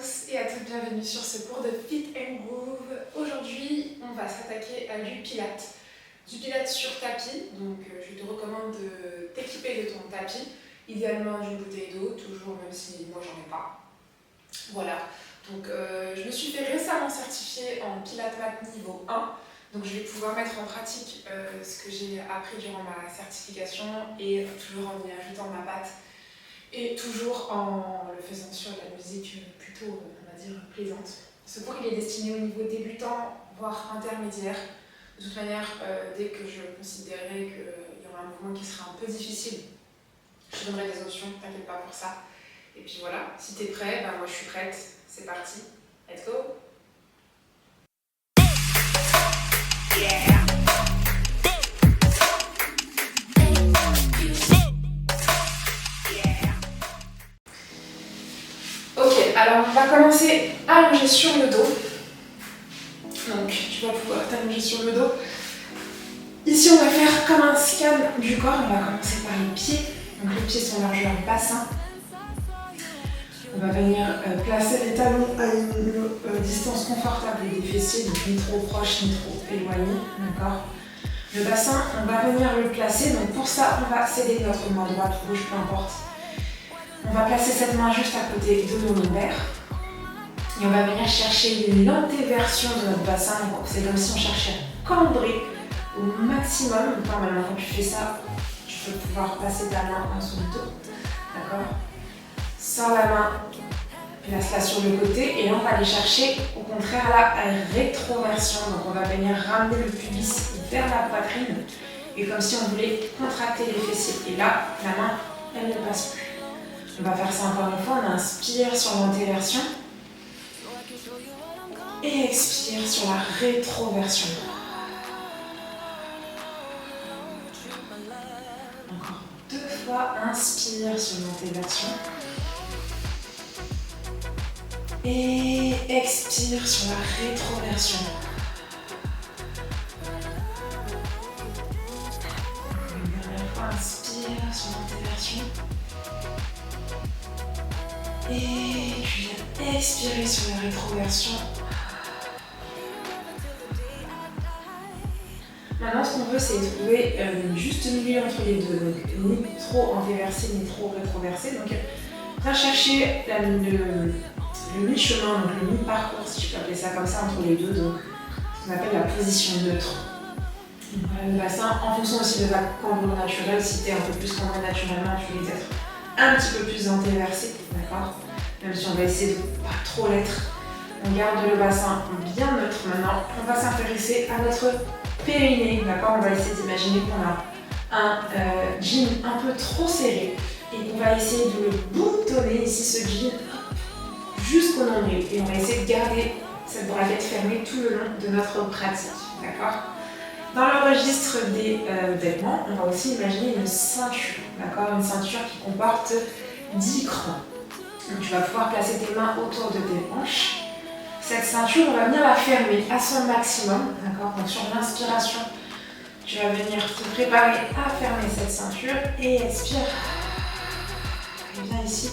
tous et à toutes, bienvenue sur ce cours de Fit and Groove. Aujourd'hui, on va s'attaquer à du pilates. Du pilates sur tapis, donc je te recommande de t'équiper de ton tapis, idéalement d'une bouteille d'eau, toujours, même si moi j'en ai pas. Voilà, donc je me suis fait récemment certifier en pilates mat niveau 1, donc je vais pouvoir mettre en pratique ce que j'ai appris durant ma certification et toujours en y ajoutant ma patte. Et toujours en le faisant sur de la musique plutôt, on va dire, plaisante. Ce cours il est destiné au niveau débutant, voire intermédiaire. De toute manière, dès que je considérerai qu'il y aura un mouvement qui sera un peu difficile, je te donnerai des options, t'inquiète pas pour ça. Et puis voilà, si t'es prêt, ben moi je suis prête, c'est parti, let's go! Yeah. Alors on va commencer allongé sur le dos. Donc tu vas pouvoir t'allonger sur le dos. Ici on va faire comme un scan du corps. On va commencer par les pieds. Donc les pieds sont largeur bassin. On va venir placer les talons à une distance confortable des fessiers, donc ni trop proche ni trop éloigné. D'accord. Le bassin, on va venir le placer. Donc pour ça, on va céder notre main droite, gauche, peu importe. On va placer cette main juste à côté de nos lombaires. Et on va venir chercher une antéversion de notre bassin. C'est comme si on cherchait à cambrer au maximum. Normalement, quand tu fais ça, tu peux pouvoir passer ta main en dessous du dos. D'accord? Sors la main, place-la sur le côté. Et là, on va aller chercher au contraire la rétroversion. Donc, on va venir ramener le pubis vers la poitrine. Et comme si on voulait contracter les fessiers. Et là, la main, elle ne passe plus. On va faire ça encore une fois, on inspire sur l'antéversion et expire sur la rétroversion. Encore 2 fois, inspire sur l'antéversion et expire sur la rétroversion. Une dernière fois, inspire sur l'antéversion. Et tu viens expirer sur la rétroversion. Maintenant, ce qu'on veut, c'est trouver le juste milieu entre les deux. Donc, ni trop antéversé, ni trop rétroversé. Donc, viens chercher le mi-chemin, donc le mi-parcours, si tu peux appeler ça comme ça, entre les deux. Donc, ce qu'on appelle la position neutre. Donc, voilà, le bassin, en fonction aussi de ta cambrure naturelle, si tu es un peu plus cambré naturellement, tu vas être un petit peu plus antéversé, d'accord? Même si on va essayer de pas trop l'être. On garde le bassin bien neutre maintenant. On va s'intéresser à notre périnée, d'accord? On va essayer d'imaginer qu'on a un jean un peu trop serré et qu'on va essayer de le boutonner ici, ce jean, jusqu'au nombril. Et on va essayer de garder cette braguette fermée tout le long de notre pratique, d'accord? Dans le registre des vêtements, on va aussi imaginer une ceinture, d'accord? Une ceinture qui comporte 10 crans. Donc tu vas pouvoir placer tes mains autour de tes hanches. Cette ceinture, on va venir la fermer à son maximum, d'accord? Donc sur l'inspiration, tu vas venir te préparer à fermer cette ceinture et expire. Et viens ici,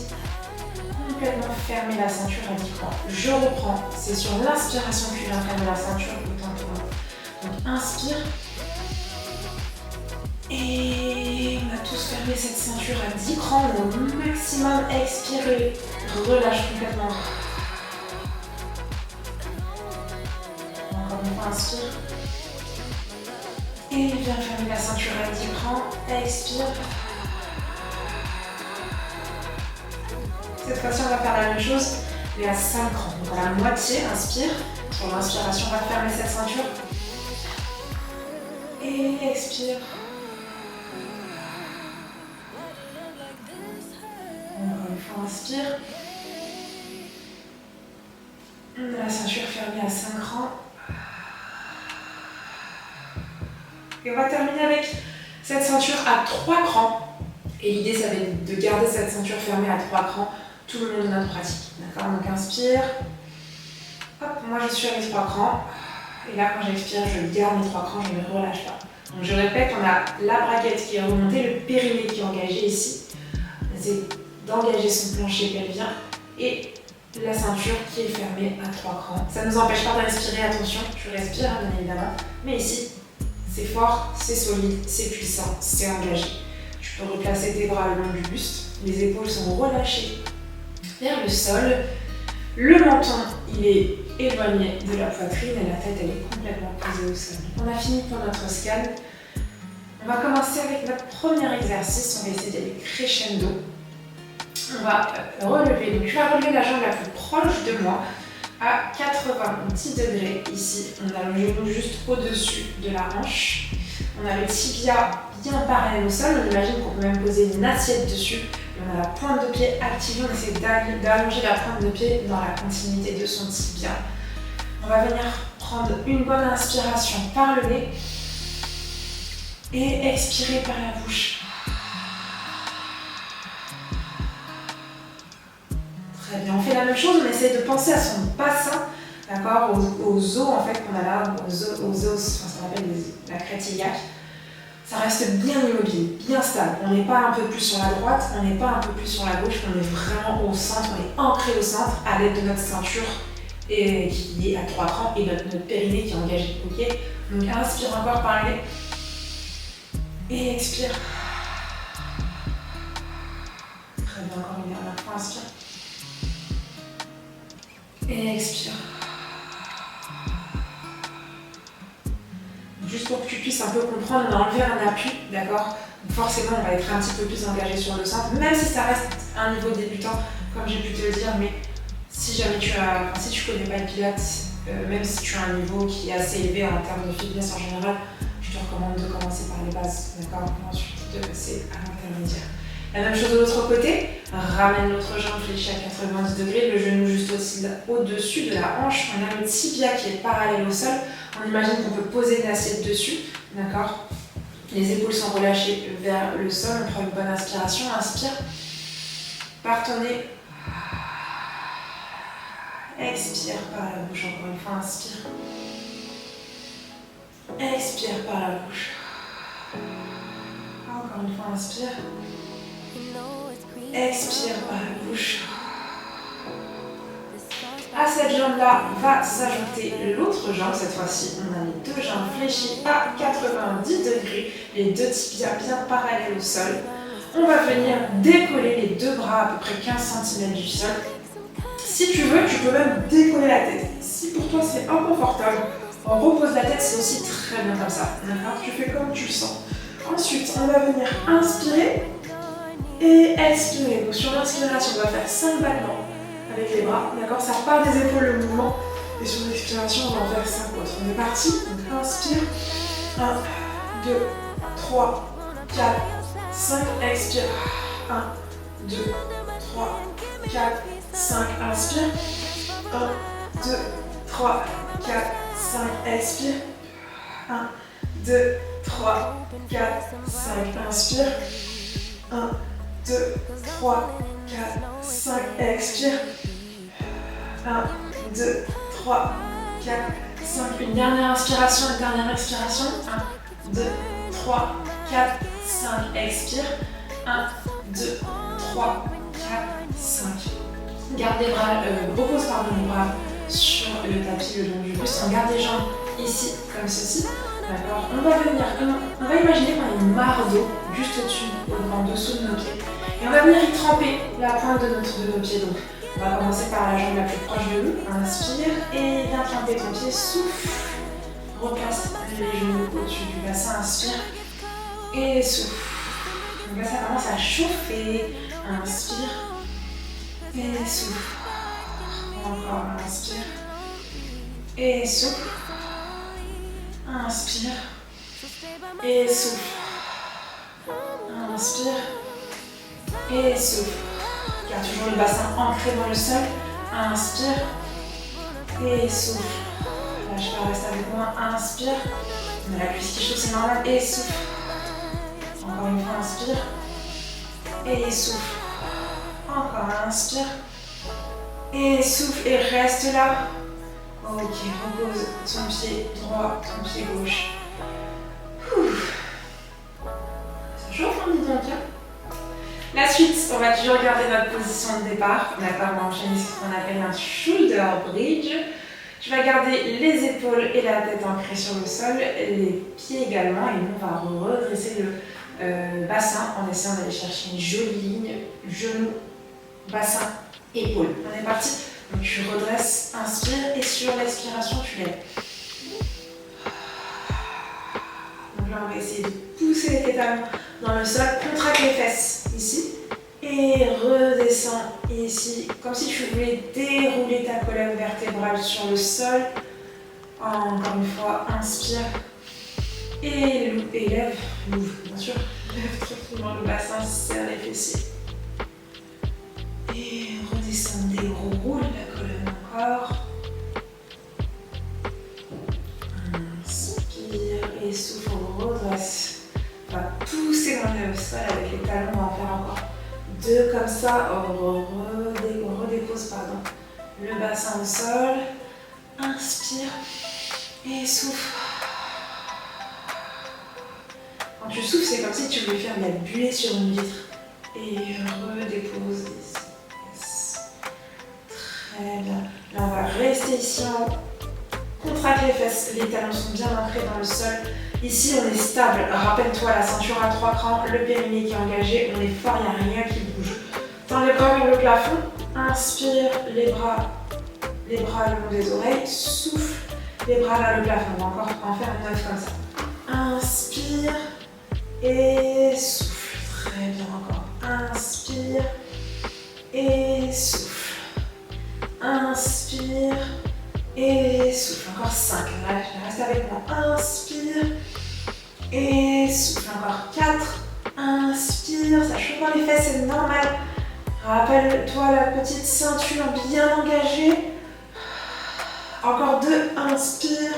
complètement fermer la ceinture à 10 crans. Je reprends, c'est sur l'inspiration que tu viens fermer la ceinture autant pour moi. Donc inspire. Et on va tous fermer cette ceinture à 10 crans au maximum. Expire, relâche complètement. Encore une fois, inspire. Et viens fermer la ceinture à 10 crans. Expire. Cette fois-ci, on va faire la même chose, mais à 5 crans. Donc à la moitié, inspire. Sur l'inspiration, on va fermer cette ceinture. Et expire. Encore une fois, inspire. La ceinture fermée à 5 crans. Et on va terminer avec cette ceinture à 3 crans. Et l'idée, ça va être de garder cette ceinture fermée à 3 crans tout le long de notre pratique. D'accord? Donc inspire. Hop, moi je suis à mes 3 crans. Et là, quand j'expire, je garde mes 3 crans, je ne relâche pas. Donc je répète, on a la braguette qui est remontée, le périnée qui est engagé ici. C'est d'engager son plancher pelvien et la ceinture qui est fermée à 3 crans. Ça ne nous empêche pas d'inspirer, attention, tu respires bien évidemment, mais ici, c'est fort, c'est solide, c'est puissant, c'est engagé. Tu peux replacer tes bras le long du buste, les épaules sont relâchées vers le sol, le menton il est éloigné de la poitrine et la tête elle est complètement posée au sol. On a fini pour notre scan. On va commencer avec notre premier exercice, on va essayer d'aller crescendo. On va relever, donc tu vas relever la jambe la plus proche de moi à 90 degrés. Ici, on a le genou juste au-dessus de la hanche. On a le tibia bien parallèle au sol. On imagine qu'on peut même poser une assiette dessus. Et on a la pointe de pied activée. On essaie d'allonger la pointe de pied dans la continuité de son tibia. On va venir prendre une bonne inspiration par le nez et expirer par la bouche. Très bien, on fait la même chose, on essaie de penser à son bassin, d'accord, aux os en fait qu'on a là, aux os, enfin, ça s'appelle la crête iliaque. Ça reste bien immobile, bien stable. On n'est pas un peu plus sur la droite, on n'est pas un peu plus sur la gauche, on est vraiment au centre, on est ancré au centre à l'aide de notre ceinture et qui est à 3 crans et notre périnée qui est engagé. Ok, donc inspire encore par le nez et expire. Très bien, encore une dernière fois, inspire. Et expire. Juste pour que tu puisses un peu comprendre, on a enlevé un appui, d'accord? Forcément, on va être un petit peu plus engagé sur le centre, même si ça reste un niveau débutant, comme j'ai pu te le dire, mais si jamais si tu connais pas le pilates, même si tu as un niveau qui est assez élevé en termes de fitness en général, je te recommande de commencer par les bases, d'accord? Ensuite, de passer à l'intermédiaire. La même chose de l'autre côté, ramène l'autre jambe fléchie à 90 degrés, le genou juste au-dessus de la hanche. On a le tibia qui est parallèle au sol. On imagine qu'on peut poser une assiette dessus, d'accord? Les épaules sont relâchées vers le sol. On prend une bonne inspiration. Inspire par ton nez. Expire par la bouche. Encore une fois, inspire. Expire par la bouche. Encore une fois, inspire. Expire par la bouche. À cette jambe-là va s'ajouter l'autre jambe. Cette fois-ci, on a les deux jambes fléchies à 90 degrés, les deux tibias bien parallèles au sol. On va venir décoller les deux bras à peu près 15 cm du sol. Si tu veux, tu peux même décoller la tête. Si pour toi c'est inconfortable, on repose la tête, c'est aussi très bien comme ça. D'accord? Tu fais comme tu le sens. Ensuite, on va venir inspirer et expirer. Donc sur l'inspiration, on va faire 5 battements avec les bras. D'accord? Ça part des épaules le mouvement. Et sur l'expiration, on va en faire 5 autres. On est parti. Donc inspire. 1, 2, 3, 4, 5. Expire. 1, 2, 3, 4, 5. Inspire. 1, 2, 3, 4, 5. Expire. 1, 2, 3, 4, 5. Inspire. 1, 2, 3, 4, 5. Expire. 1, 2, 3, 4, 5. Une dernière inspiration, une dernière expiration. 1, 2, 3, 4, 5. Expire. 1, 2, 3, 4, 5. Garde les bras, repose les bras sur le tapis le long du buste. On garde les jambes ici, comme ceci. D'accord. On va imaginer qu'on a une mare d'eau juste au-dessus, en dessous de nos pieds. Et on va venir y tremper la pointe de nos pieds. Donc, on va commencer par la jambe la plus proche de nous. Inspire et viens tremper ton pied. Souffle. Replace les genoux au-dessus du bassin. Inspire et souffle. Donc là, ça commence à chauffer. Inspire et souffle. Encore, inspire et souffle. Inspire et souffle. Inspire et souffle. Garde toujours le bassin ancré dans le sol. Inspire et souffle. Lâche pas, reste avec moi. Inspire. On a la cuisse qui chauffe, c'est normal. Et souffle. Encore une fois, inspire et souffle. Encore, inspire et souffle. Et reste là. Ok, repose ton pied droit, ton pied gauche. Ça chauffe, on dit donc. La suite, on va toujours garder notre position de départ. D'accord, on va enchaîner ce qu'on appelle un shoulder bridge. Tu vas garder les épaules et la tête ancrées sur le sol, les pieds également, et nous on va redresser le bassin en essayant d'aller chercher une jolie ligne, genou, bassin, épaule. On est parti. Donc tu redresses, inspire et sur l'expiration tu lèves. Donc là on va essayer de pousser les talons dans le sol, contracte les fesses ici et redescends ici, comme si tu voulais dérouler ta colonne vertébrale sur le sol. Encore une fois, inspire et lève, l'ouvre bien sûr, lève tranquillement le bassin, serre les fessiers. Et redescends, déroule la colonne encore. Inspire et souffle, redresse. On va pousser dans le sol avec les talons, on va en faire encore 2 comme ça. On redépose le bassin au sol. Inspire et souffle. Quand tu souffles, c'est comme si tu voulais faire de la buée sur une vitre. Et redépose ici. Yes. Très bien. Là, on va rester ici en haut. Contracte les fesses, les talons sont bien ancrés dans le sol. Ici, on est stable. Rappelle-toi, la ceinture à 3 crans, le périnée qui est engagé. On est fort, il n'y a rien qui bouge. Tends les bras vers le plafond. Inspire, les bras le long des oreilles. Souffle, les bras vers le plafond. On va encore en faire 9 comme ça. Inspire et souffle. Très bien encore. Inspire et souffle. Inspire et souffle. Encore 5. Reste avec moi. Inspire et souffle. Encore 4. Inspire. Ça chauffe dans les fesses, c'est normal. Rappelle-toi la petite ceinture bien engagée. Encore 2. Inspire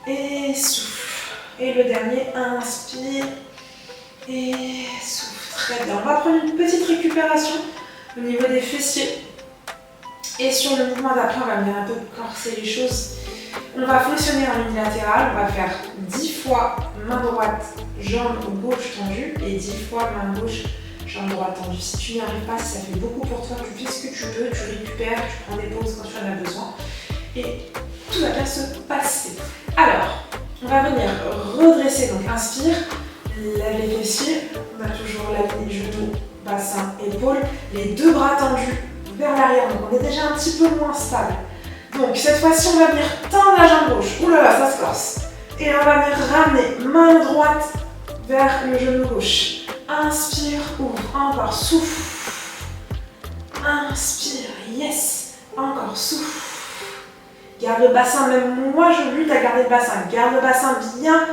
et souffle. Et le dernier, inspire et souffle. Très bien. On va prendre une petite récupération au niveau des fessiers. Et sur le mouvement d'après, on va venir un peu corser les choses. On va fonctionner en unilatéral. On va faire 10 fois main droite, jambe gauche tendue et 10 fois main gauche, jambe droite tendue. Si tu n'y arrives pas, si ça fait beaucoup pour toi, tu fais ce que tu peux, tu récupères, tu prends des pauses quand tu en as besoin. Et tout va bien se passer. Alors, on va venir redresser, donc inspire, lève les fessiers, on a toujours la ligne genou, bassin, épaule, les 2 bras tendus vers l'arrière, donc on est déjà un petit peu moins stable. Donc cette fois-ci, on va venir tendre la jambe gauche, oulala, ça se corse. Et on va venir ramener main droite vers le genou gauche. Inspire, ouvre, encore, souffle. Inspire, yes, encore, souffle. Garde le bassin, même moi je lutte à garder le bassin. Garde le bassin bien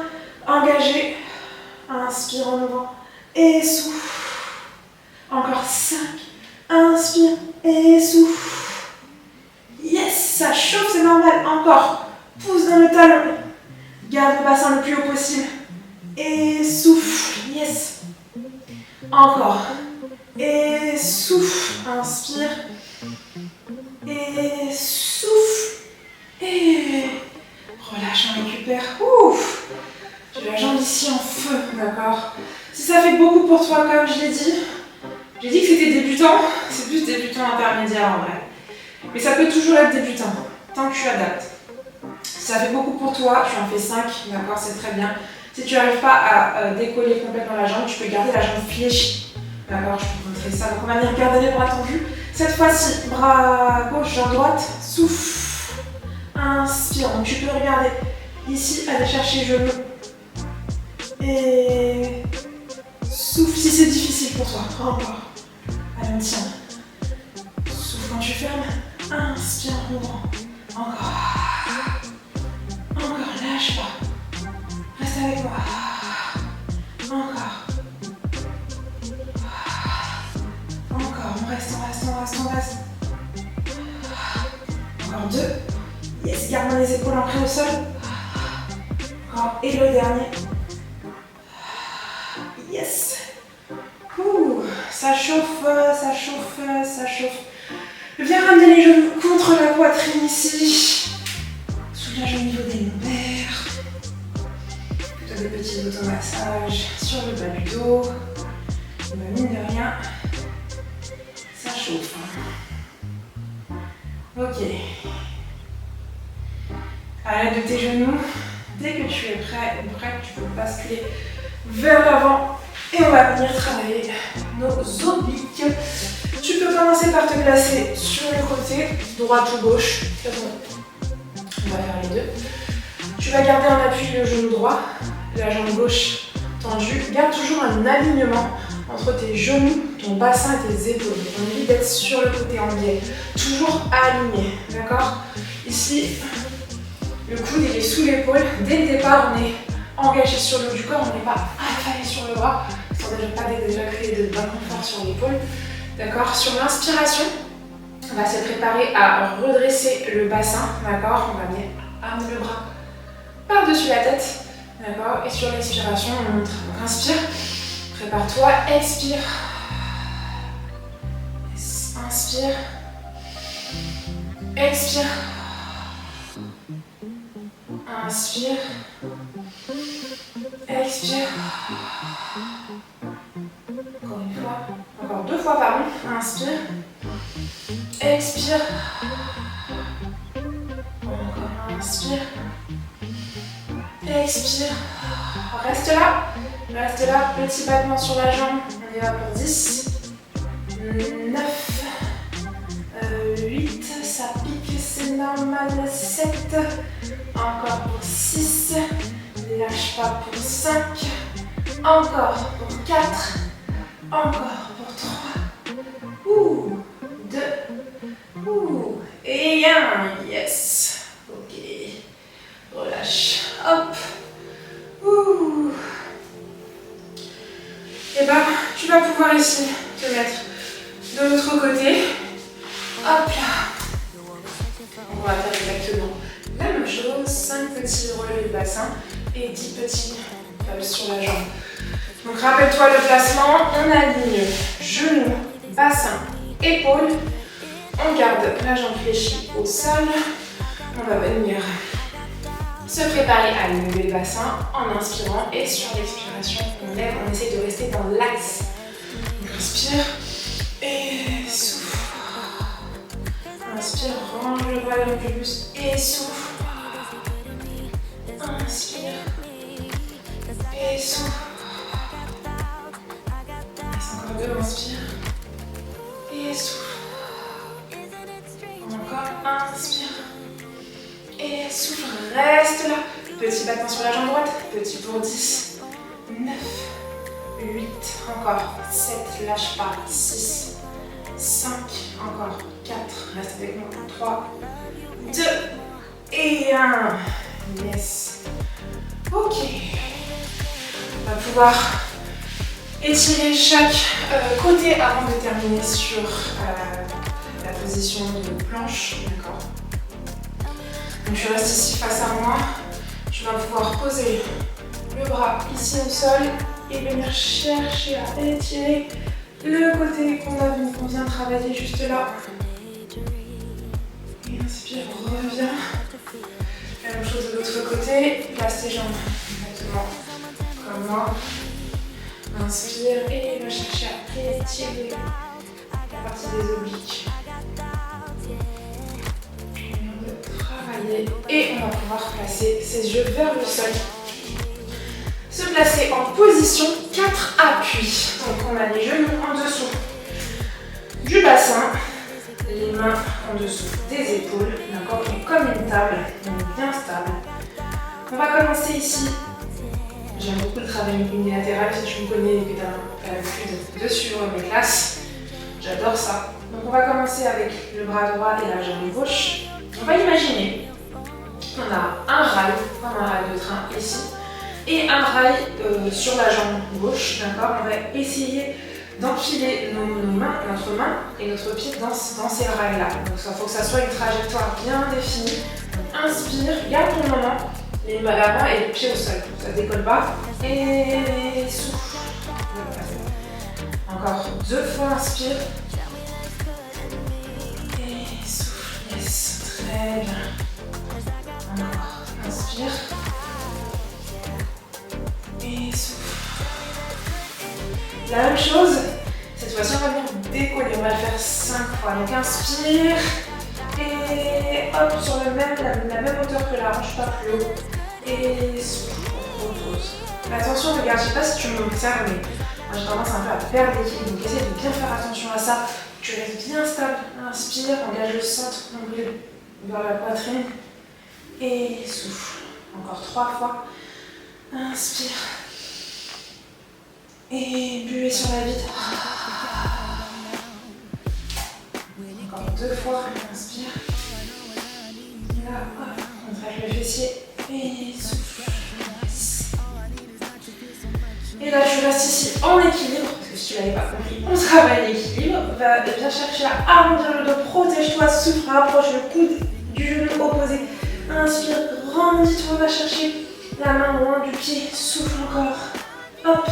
engagé. Inspire en ouvrant et souffle. Encore 5. Inspire et souffle. Yes, ça chauffe, c'est normal. Encore. Pousse dans le talon. Garde le bassin le plus haut possible. Et souffle. Yes. Encore. Et souffle. Inspire. Et souffle. Et relâche, on récupère. Ouf. J'ai la jambe ici en feu, d'accord. Si ça fait beaucoup pour toi, comme je l'ai dit, j'ai dit que c'était débutant. C'est plus débutant intermédiaire en vrai. Mais ça peut toujours être débutant, tant que tu adaptes. Si ça fait beaucoup pour toi, tu en fais 5, d'accord, c'est très bien. Si tu n'arrives pas à décoller complètement la jambe, tu peux garder la jambe fléchie. D'accord, je peux te montrer ça. Donc on va venir garder les bras tendus. Cette fois-ci, bras gauche, jambe droite, souffle. Inspire, donc tu peux regarder ici, aller chercher genou et souffle si c'est difficile pour toi. Encore. Allez, on tient. Souffle quand tu fermes. Inspire en ouvrant. Encore. Encore, lâche pas. Reste avec moi. Encore. Encore, on reste. Encore 2. Yes, garde les épaules ancrées au sol. Encore. Et le dernier. Yes. Ouh, ça chauffe. Viens ramener les genoux contre la poitrine ici. Soulage au niveau des lombaires. Plutôt des petits automassages sur le bas du dos. Mine de rien, Ok. À l'aide de tes genoux, dès que tu es prêt ou prête, tu peux basculer vers l'avant et on va venir travailler nos obliques. Tu peux commencer par te placer sur le côté, droite ou gauche. On va faire les deux. Tu vas garder en appui le genou droit, la jambe gauche tendue. Garde toujours un alignement entre tes genoux, ton bassin et tes épaules. On évite d'être sur le côté en biais. Toujours aligné, d'accord? Ici, le coude il est sous l'épaule. Dès le départ, on est engagé sur le haut du corps, on n'est pas affalé sur le bras. On ne pas déjà créer de confort sur l'épaule. D'accord? Sur l'inspiration, on va se préparer à redresser le bassin. D'accord? On va venir amener le bras par-dessus la tête. D'accord? Et sur l'expiration, on monte. Donc inspire, prépare-toi, expire. Inspire. Expire. Inspire. Expire. Encore une fois. Encore deux fois, pardon. Inspire. Expire. Encore inspire. Expire. Reste là. Reste là. Petit battement sur la jambe. On y va pour 10. 9. 8. Ça pique, c'est normal. 7. Encore pour 6. Lâche pas pour 5. Encore pour 4. Encore pour 3. 2. Et 1. Yes. Ok. Relâche. Hop. Et bah, tu vas pouvoir ici te mettre de l'autre côté. Hop là. On va faire exactement la même chose. 5 petits relevés de bassin et 10 petits pulses sur la jambe. Donc rappelle-toi le placement. On aligne genoux, bassin, épaules. On garde la jambe fléchie au sol. On va venir se préparer à lever le bassin en inspirant et sur l'expiration, on lève, on essaie de rester dans l'axe. Inspire et souffle. Inspire, range le bras un peu plus et souffle. Inspire et souffle. Encore deux, inspire et souffle. Encore, inspire et souffle, reste là. Petit battement sur la jambe droite, petit pour 10, 9, 8, encore 7, lâche pas, 6, 5, encore 4, reste avec moi, 3, 2 et 1. Yes. Ok. On va pouvoir étirer chaque côté avant de terminer sur la position de planche. D'accord. Donc je reste ici face à moi. Je vais pouvoir poser le bras ici au sol et venir chercher à étirer le côté qu'on vient travailler juste là. Et inspire, reviens. La même chose de l'autre côté. Place tes jambes exactement comme moi. Inspire et va chercher à étirer la partie des obliques. Et on va pouvoir placer ses yeux vers le sol. Se placer en position 4 appuis. Donc on a les genoux en dessous du bassin, les mains en dessous des épaules, d'accord? Donc comme une table, donc bien stable. On va commencer ici. J'aime beaucoup le travail unilatéral. Si tu me connais et que tu as l'habitude de suivre mes classes, j'adore ça. Donc on va commencer avec le bras droit et la jambe gauche. On va imaginer qu'on a un rail, comme un rail de train ici, et un rail sur la jambe gauche, d'accord? On va essayer d'enfiler nos mains, notre main et notre pied dans ces rails-là. Donc il faut que ça soit une trajectoire bien définie. Donc, inspire, garde ton moment, la main et le pied au sol. Ça ne décolle pas. Et souffle. Encore 2 fois, inspire. Et souffle. Yes, très bien. Encore, inspire. Et souffle. La même chose, cette fois-ci on va venir décoller. On va le faire 5 fois. Donc inspire. Et hop, sur la même hauteur que la hanche, pas plus haut. Et souffle, repose. Mais attention, regarde, je sais pas si tu m'observes, mais moi j'ai tendance un peu à perdre l'équilibre. Donc essaie de bien faire attention à ça. Tu restes bien stable. Inspire, engage le centre, nombril vers la poitrine. Et souffle. Encore 3 fois. Inspire. Et buée sur la vide. Encore 2 fois. Inspire. Et là, hop, contracte le fessier. Et souffle. Et là, tu restes ici en équilibre. Parce que si tu l'avais pas compris, on travaille l'équilibre. Va bien chercher à arrondir le dos. Protège-toi. Souffle. Rapproche le coude du genou opposé. Inspire. Grandis-toi. Va chercher la main loin du pied. Souffle encore. Hop.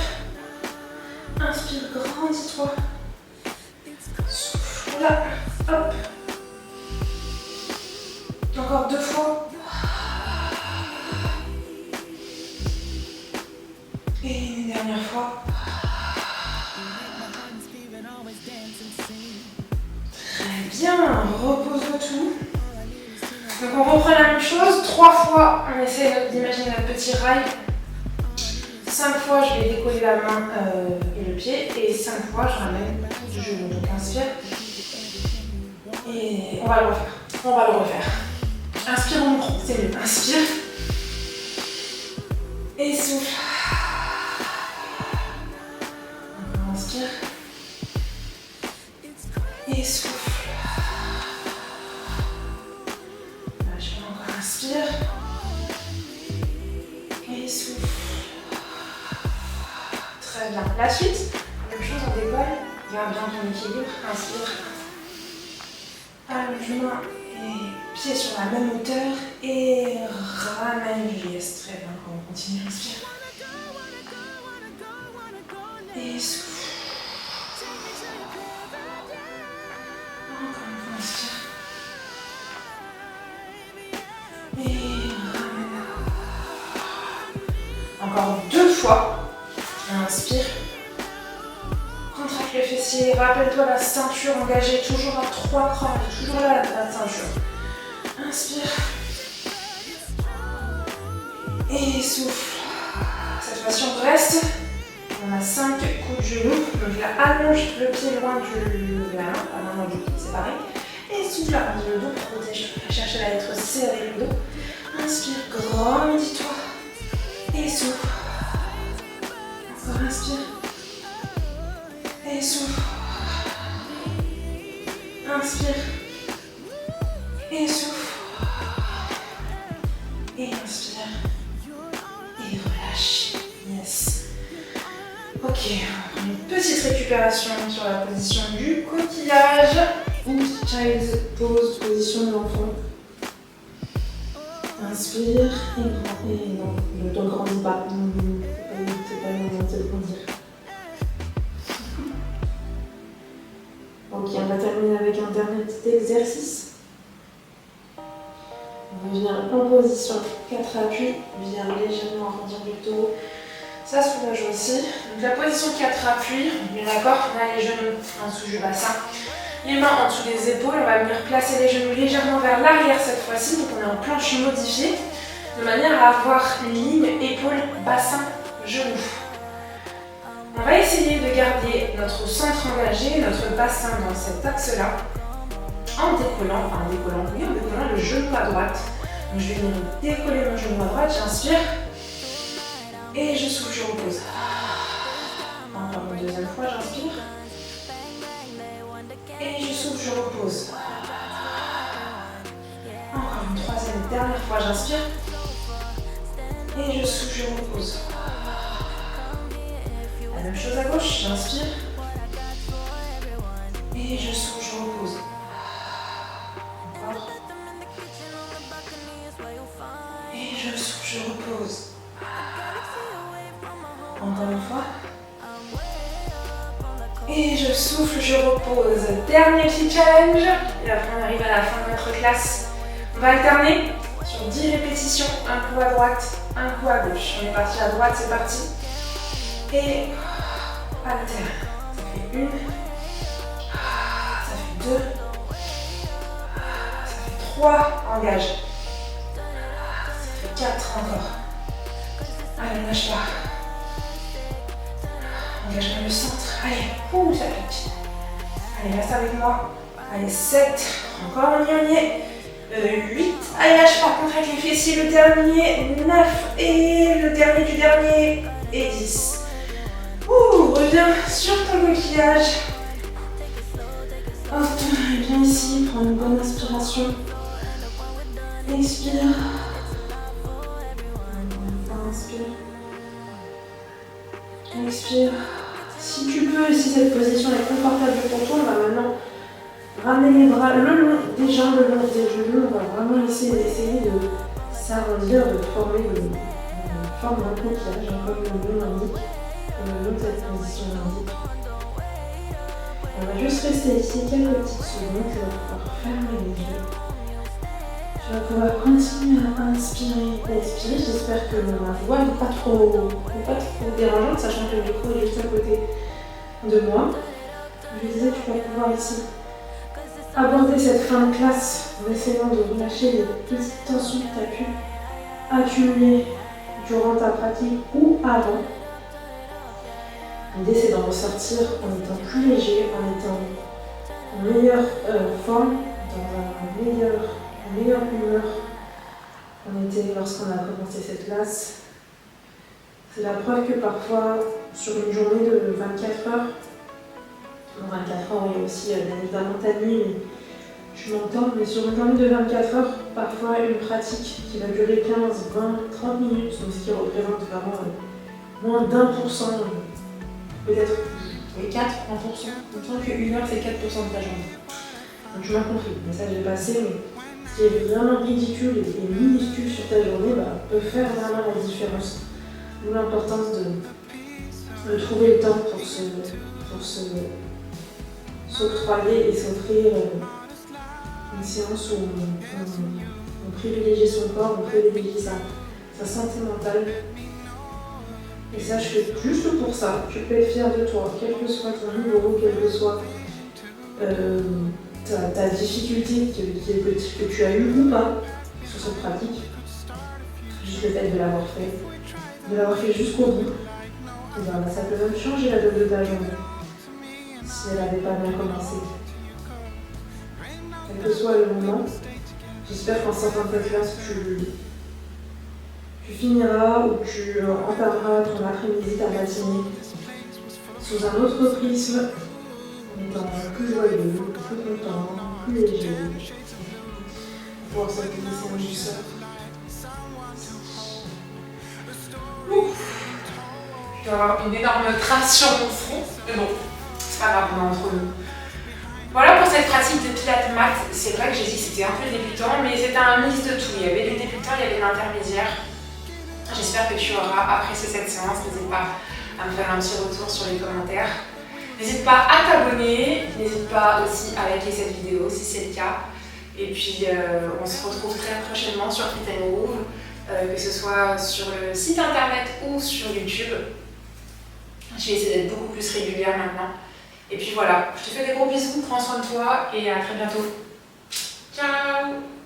Inspire, grandis-toi. Souffle là. Hop. Encore 2 fois. Et une dernière fois. Très bien. Repose le tout. Donc on reprend la même chose. 3 fois, on essaie d'imaginer notre petit rail. 5 fois, je vais décoller la main et le pied. Et 5 fois, je ramène du genou. Donc inspire. Et on va le refaire. On va le refaire. Inspire au micro, c'est mieux. Inspire. Et souffle. Inspire. Et souffle. Lâche pas encore. Inspire. Et souffle. Très bien. La suite, même chose, on décolle. Garde bien ton équilibre. Inspire. Allongement et pied sur la même hauteur. Et ramène du geste. Très bien. On continue. Inspire. Et souffle. Encore une fois, inspire. Et ramène. Encore 2 fois. Inspire. Contracte le fessier. Rappelle-toi la ceinture engagée. Toujours à 3 crans. Toujours là la ceinture. Inspire. Et souffle. Cette fois-ci, on reste. On a 5 coups de genoux. Donc là, allonge le pied loin de la main. La main loin du pied, c'est pareil. Et souffle, arrondis le dos. Protège. Cherche à être serré le dos. Inspire. Grandis-toi. Et souffle. Encore inspire. Et souffle. Inspire. Et souffle. Et inspire. Et relâche. Yes. Ok, on prend une petite récupération sur la position du coquillage. Ou child's pose, position de l'enfant. Inspire. Et non, ne te grandis pas. C'est pas le moment de te grandir. Ok, on va terminer avec un dernier petit exercice. On revient en position 4 appuis, vient légèrement arrondir le dos. Ça soulage aussi. Donc la position 4 appuis, on est d'accord, on a les genoux en dessous du bassin, les mains en dessous des épaules. On va venir placer les genoux légèrement vers l'arrière cette fois-ci. Donc on est en planche modifiée, de manière à avoir une ligne épaule, bassin, genoux. On va essayer de garder notre centre engagé, notre bassin dans cet axe-là, en décollant le genou à droite. Donc je vais venir décoller mon genou à droite, j'inspire, et je souffle, je repose. Encore une deuxième fois, j'inspire, et je souffle, je repose. Encore une troisième et dernière fois, j'inspire, et je souffle, je repose. La même chose à gauche, j'inspire et je souffle, je repose. Encore. Et je souffle, je repose. Encore une fois. Et je souffle, je repose. Dernier petit challenge. Et après on arrive à la fin de notre classe. On va alterner sur 10 répétitions. Un coup à droite, un coup à gauche. On est parti à droite, c'est parti. Et alterne. Ça fait 1, 2. Ça fait 3, engage. Ça fait 4 encore. Allez, lâche pas. Engage bien le centre. Allez, ça pique. Allez, reste avec moi. Allez, 7. Encore, on y est. 8. Allez, lâche pas, contracte les fessiers. Le dernier. 9. Et le dernier du dernier. Et 10. Reviens sur ton coquillage. Hop, viens ici, prends une bonne inspiration. Expire. Inspire. Expire. Si tu peux, si cette position est confortable pour toi, on va maintenant ramener les bras le long des jambes, le long des genoux. On va vraiment essayer de s'arrondir, de former une forme d'un coquillage, comme le nom l'indique, comme le nom de cette position l'indique. On va juste rester ici quelques petites secondes, tu vas pouvoir fermer les yeux. Tu vas pouvoir continuer à inspirer et expirer. J'espère que ma voix n'est pas trop dérangeante, sachant que le micro est juste à côté de moi. Je disais, tu vas pouvoir ici aborder cette fin de classe en essayant de relâcher les petites tensions que tu as pu accumuler durant ta pratique ou avant. L'idée, c'est d'en ressortir en étant plus léger, en étant en meilleure forme, dans une meilleure humeur qu'on était lorsqu'on a commencé cette classe. C'est la preuve que parfois, sur une journée de 24 heures, bon, 24 heures, il y a aussi bien évidemment ta nuit, mais je m'entends, mais sur une journée de 24 heures, parfois une pratique qui va durer 15, 20, 30 minutes, donc ce qui représente vraiment moins d'1%, peut-être 4, 1%. Il me semble qu'une heure, c'est 4% de ta journée. Donc tu m'as compris, le message est passé, mais ce qui est vraiment ridicule et minuscule sur ta journée peut faire vraiment la différence. D'où l'importance de trouver le temps pour s'octroyer et s'offrir une séance où on privilégie son corps, on privilégie sa santé mentale. Et sache que juste pour ça, tu peux être fier de toi, quel que soit ton niveau, quelle que soit ta difficulté que tu as eue ou pas sur cette pratique. Juste le fait de l'avoir fait jusqu'au bout, et ben, ça peut même changer la donne de ta journée si elle n'avait pas bien commencé. Quel que soit le moment, j'espère qu'en sortant de cette classe, tu finiras ou tu entameras ton après-midi, ta matinée sous un autre prisme, en étant plus joyeux, plus content, plus léger, pour pouvoir s'appuyer sur une douceur. Je dois avoir une énorme trace sur mon front, mais bon, c'est pas grave, on est entre nous. Voilà pour cette pratique de pilates mat. C'est vrai que j'ai dit que c'était un peu débutant, mais c'était un mix de tout. Il y avait des débutants, il y avait l'intermédiaire. J'espère que tu auras apprécié cette séance. N'hésite pas à me faire un petit retour sur les commentaires. N'hésite pas à t'abonner, n'hésite pas aussi à liker cette vidéo si c'est le cas. Et puis on se retrouve très prochainement sur Fit & Groove, que ce soit sur le site internet ou sur YouTube. Je vais essayer d'être beaucoup plus régulière maintenant. Et puis voilà, je te fais des gros bisous, prends soin de toi et à très bientôt. Ciao!